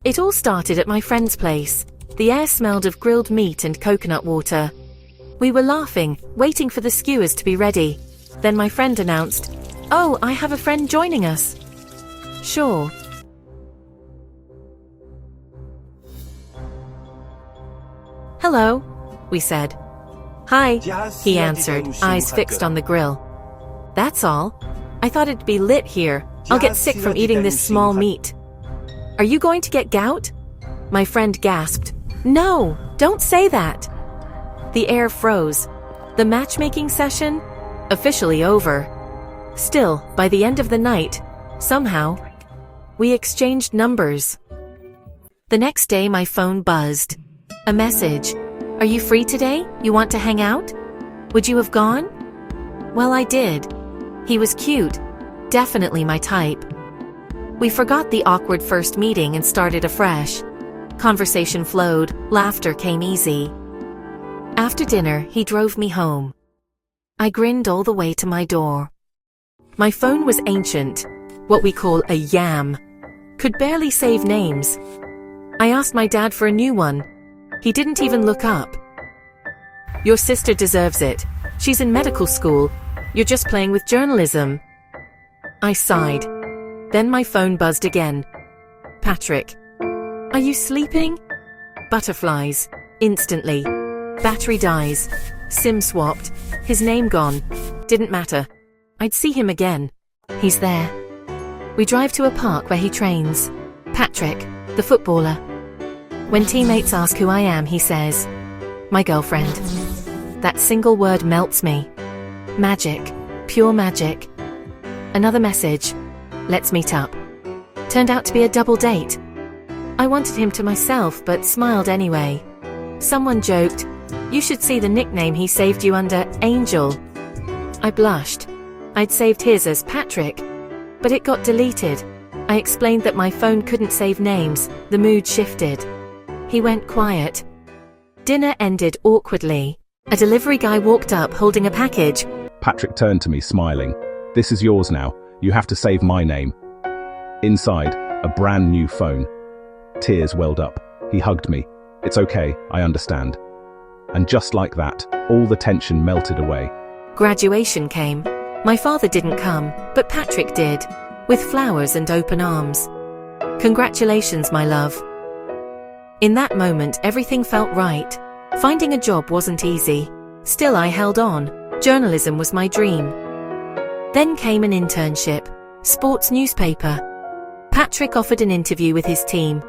It all started at my friend's place. The air smelled of grilled meat and coconut water. We were laughing, waiting for the skewers to be ready. Then my friend announced, "Oh, I have a friend joining us." "Sure." "Hello," we said. "Hi," he answered, eyes fixed on the grill. "That's all. I thought it'd be lit here. I'll get sick from eating this small meat." "Are you going to get gout?" My friend gasped. "No, don't say that." The air froze. The matchmaking session? Officially over. Still, by the end of the night, somehow, we exchanged numbers. The next day my phone buzzed. A message. "Are you free today? You want to hang out? Would you have gone?" Well, I did. He was cute. Definitely my type. We forgot the awkward first meeting and started afresh. Conversation flowed, laughter came easy. After dinner, he drove me home. I grinned all the way to my door. My phone was ancient, what we call a yam. Could barely save names. I asked my dad for a new one. He didn't even look up. "Your sister deserves it. She's in medical school. You're just playing with journalism." I sighed. Then my phone buzzed again. "Patrick. Are you sleeping?" Butterflies. Instantly. Battery dies. SIM swapped. His name gone. Didn't matter. I'd see him again. He's there. We drive to a park where he trains. Patrick, the footballer. When teammates ask who I am, he says, "My girlfriend." That single word melts me. Magic. Pure magic. Another message. "Let's meet up." Turned out to be a double date. I wanted him to myself, but smiled anyway. Someone joked, "You should see the nickname he saved you under, Angel." I blushed. I'd saved his as Patrick, but it got deleted. I explained that my phone couldn't save names. The mood shifted. He went quiet. Dinner ended awkwardly. A delivery guy walked up holding a package. Patrick turned to me, smiling. "This is yours now. You have to save my name." Inside, a brand new phone. Tears welled up. He hugged me. "It's okay, I understand." And just like that, all the tension melted away. Graduation came. My father didn't come, but Patrick did, with flowers and open arms. "Congratulations, my love." In that moment, everything felt right. Finding a job wasn't easy. Still, I held on. Journalism was my dream. Then came an internship. Sports newspaper. Patrick offered an interview with his team.